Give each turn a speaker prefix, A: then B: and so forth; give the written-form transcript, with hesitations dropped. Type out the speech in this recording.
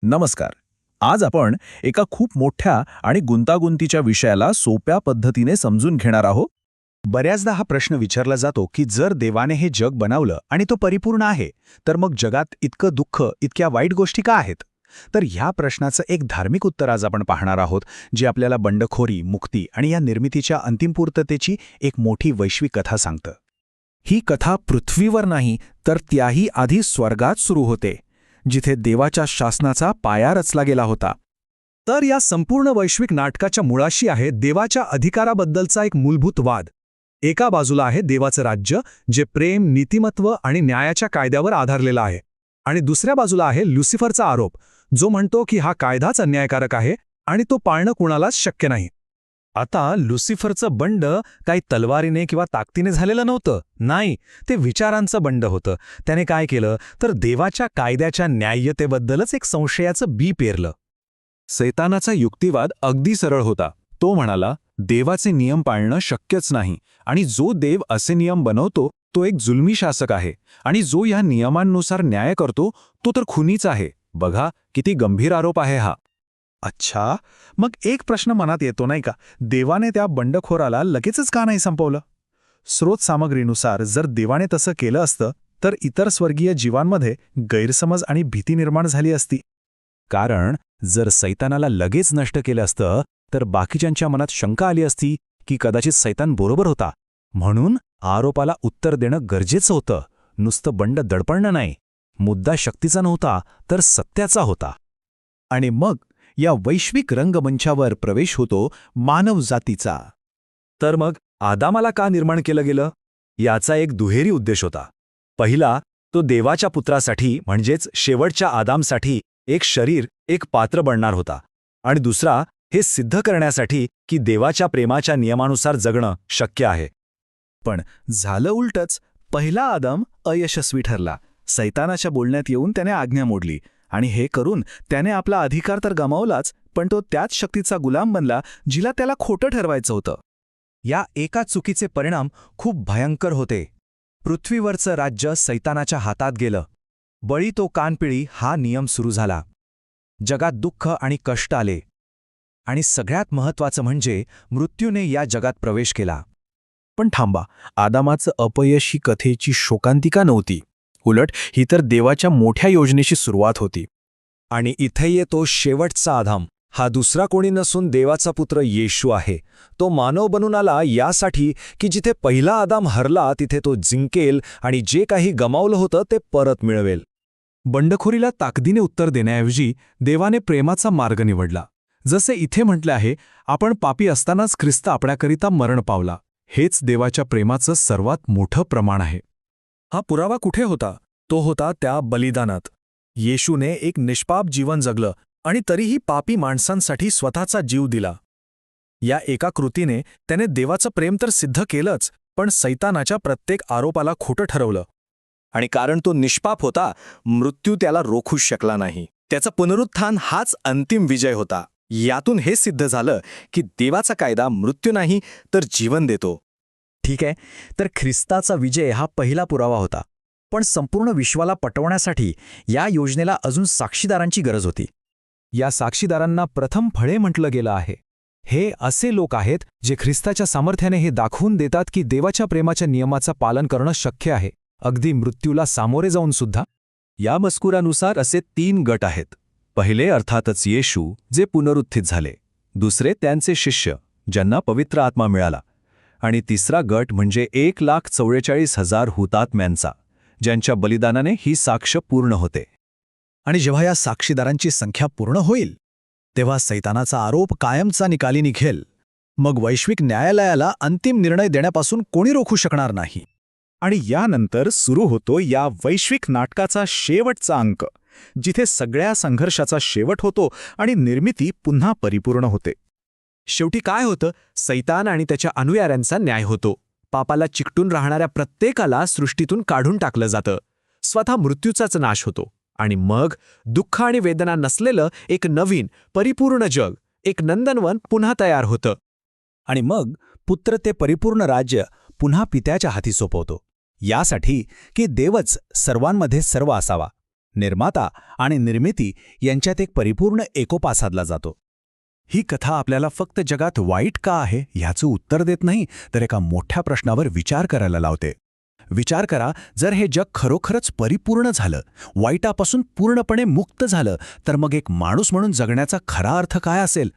A: नमस्कार. आज आपण एका खूप मोठ्या आणि गुंतागुंतीच्या विषयाला सोप्या पद्धतीने समजून घेणार आहोत.
B: बऱ्याचदा हा प्रश्न विचारला जातो की जर देवाने हे जग बनवलं आणि तो परिपूर्ण आहे, तर मग जगात इतकं दुःख, इतक्या वाईट गोष्टी का आहेत? तर ह्या प्रश्नाचं एक धार्मिक उत्तर आज आपण पाहणार आहोत, जे आपल्याला बंडखोरी, मुक्ती आणि या निर्मितीच्या अंतिमपूर्ततेची एक मोठी वैश्विक कथा सांगतं.
C: ही कथा पृथ्वीवर नाही तर त्याही आधी स्वर्गात सुरू होते, जिथे देवाच्या शासनाचा पाया रचला गेला होता.
D: तर या संपूर्ण वैश्विक नाटकाच्या मुळाशी आहे देवाच्या अधिकाराबद्दलचा एक मूलभूत वाद. एका बाजूला आहे देवाचं राज्य, जे प्रेम, नीतिमत्व आणि न्यायाच्या कायद्यावर आधारलेलं आहे, आणि दुसऱ्या बाजूला आहे लुसिफरचा आरोप, जो म्हणतो की हा कायदाच अन्यायकारक आहे आणि तो पाळणं कुणालाच शक्य नाही. आता लुसिफरचं बंड काही तलवारीने किंवा ताकदीने झालेलं नव्हतं. नाही, ते विचारांचं बंड होतं. त्याने काय केलं तर देवाच्या कायद्याच्या न्याय्यतेबद्दलच एक संशयाचं बी पेरलं.
A: सैतानाचा युक्तिवाद अगदी सरळ होता. तो म्हणाला, देवाचे नियम पाळणं शक्यच नाही आणि जो देव असे नियम बनवतो तो एक जुलमी शासक आहे आणि जो या नियमांनुसार न्याय करतो तो तर खूनीच आहे. बघा किती गंभीर आरोप आहे हा.
B: अच्छा, मग एक प्रश्न मनात येतो नाही का, देवाने त्या बंडखोराला लगेचच का नाही संपवलं? स्रोत सामग्रीनुसार जर देवाने तसं केलं असतं तर इतर स्वर्गीय जीवांमध्ये गैरसमज आणि भीती निर्माण झाली असती.
C: कारण जर सैतानाला लगेच नष्ट केलं असतं तर बाकीच्यांच्या मनात शंका आली असती की कदाचित सैतान बरोबर होता. म्हणून आरोपाला उत्तर देणं गरजेचं होतं. नुसतं बंड दडपणं नाही. मुद्दा शक्तीचा नव्हता तर सत्याचा होता.
B: आणि मग या वैश्विक रंगमंचावर प्रवेश होतो मानवजातीचा.
D: तर मग आदामाला का निर्माण केलं गेलं? याचा एक दुहेरी उद्देश होता. पहिला, तो देवाच्या पुत्रासाठी म्हणजेच शेवटच्या आदामसाठी एक शरीर, एक पात्र बनणार होता. आणि दुसरा, हे सिद्ध करण्यासाठी की देवाच्या प्रेमाच्या नियमानुसार जगणं शक्य आहे.
B: पण झालं उलटच. पहिला आदम अयशस्वी ठरला. सैतानाच्या बोलण्यात येऊन त्याने आज्ञा मोडली आणि हे करून त्याने आपला अधिकार तर गमावलाच, पण तो त्याच शक्तीचा गुलाम बनला जिला त्याला खोटं ठरवायचं होतं.
D: या एका चुकीचे परिणाम खूप भयंकर होते. पृथ्वीवरचं राज्य सैतानाच्या हातात गेलं. बळी तो कानपिळी हा नियम सुरू झाला. जगात दुःख आणि कष्ट आले. आणि सगळ्यात महत्त्वाचं म्हणजे मृत्यूने या जगात प्रवेश केला.
C: पण थांबा, आदामाचं अपयश ही कथेची शोकांतिका नव्हती. उलट ही तर देवाच्या मोठ्या योजनेची सुरुवात होती.
D: आणि इथे येतो शेवटचा आदाम. हा दुसरा कोणी नसून देवाचा पुत्र येशू आहे. तो मानव बनून आला यासाठी की जिथे पहिला आदाम हरला तिथे तो जिंकेल आणि जे काही गमावलं होतं ते परत मिळवेल.
C: बंडखोरीला ताकदीने उत्तर देण्याऐवजी देवाने प्रेमाचा मार्ग निवडला. जसे इथे म्हटले आहे, आपण पापी असतानाच ख्रिस्त आपल्याकरिता मरण पावला. हेच देवाच्या प्रेमाचं सर्वात मोठं प्रमाण आहे.
D: हा पुरावा कुठे होता? तो होता त्या बलिदानात. येशूने एक निष्पाप जीवन जगलं आणि तरीही पापी माणसांसाठी स्वतःचा जीव दिला. या एका कृतीने त्याने देवाचं प्रेम तर सिद्ध केलंच, पण सैतानाच्या प्रत्येक आरोपाला खोटं ठरवलं. आणि कारण तो निष्पाप होता, मृत्यू त्याला रोखूच शकला नाही. त्याचं पुनरुत्थान हाच अंतिम विजय होता. यातून हे सिद्ध झालं की देवाचा कायदा मृत्यू नाही तर जीवन देतो.
E: ठीक आहे, तर ख्रिस्ताचा विजय हा पहिला पुरावा होता. पण संपूर्ण विश्वाला पटवण्यासाठी या योजनेला अजून साक्षीदारांची गरज होती.
C: या साक्षीदारांना प्रथम फळे म्हटलं गेलं आहे. हे असे लोक आहेत जे ख्रिस्ताच्या सामर्थ्याने हे दाखवून देतात की देवाच्या प्रेमाच्या नियमाचं पालन करणं शक्य आहे, अगदी मृत्यूला सामोरे जाऊन सुद्धा.
A: या मजकुरानुसार असे 3 गट आहेत. पहिले अर्थातच येशू, जे पुनरुत्थित झाले. दुसरे त्यांचे शिष्य, ज्यांना पवित्र आत्मा मिळाला. आणि तिसरा गट म्हणजे 1,44,000 हुतात्म्यांचा, ज्यांच्या बलिदानाने ही साक्ष पूर्ण होते.
B: आणि जेव्हा या साक्षीदारांची संख्या पूर्ण होईल तेव्हा सैतानाचा आरोप कायमचा निकाली निघेल. मग वैश्विक न्यायालयाला अंतिम निर्णय देण्यापासून कोणी रोखू शकणार नाही. आणि यानंतर सुरू होतो या वैश्विक नाटकाचा शेवटचा अंक, जिथे सगळ्या संघर्षाचा शेवट होतो आणि निर्मिती पुन्हा परिपूर्ण होते.
D: शेवटी काय होतं? सैतान आणि त्याच्या अनुयायांचा न्याय होतो. पापाला चिकटून राहणाऱ्या प्रत्येकाला सृष्टीतून काढून टाकलं जातं. स्वतः मृत्यूचाच नाश होतो. आणि मग दुःख आणि वेदना नसलेलं एक नवीन परिपूर्ण जग, एक नंदनवन पुन्हा तयार होतं.
B: आणि मग पुत्र ते परिपूर्ण राज्य पुन्हा पित्याच्या हाती सोपवतो. यासाठी की देवच सर्वांमध्ये सर्व असावा.
C: निर्माता आणि निर्मिती यांच्यात एक परिपूर्ण एकोपा साधला जातो. ही कथा आपल्याला फक्त जगात वाईट का आहे ह्याचं उत्तर देत नाही, तर एका मोठ्या प्रश्नावर विचार करायला लावते. विचार करा, जर हे जग खरोखरच परिपूर्ण झालं, वाईटापासून पूर्णपणे मुक्त झालं, तर मग एक माणूस म्हणून जगण्याचा खरा अर्थ काय असेल?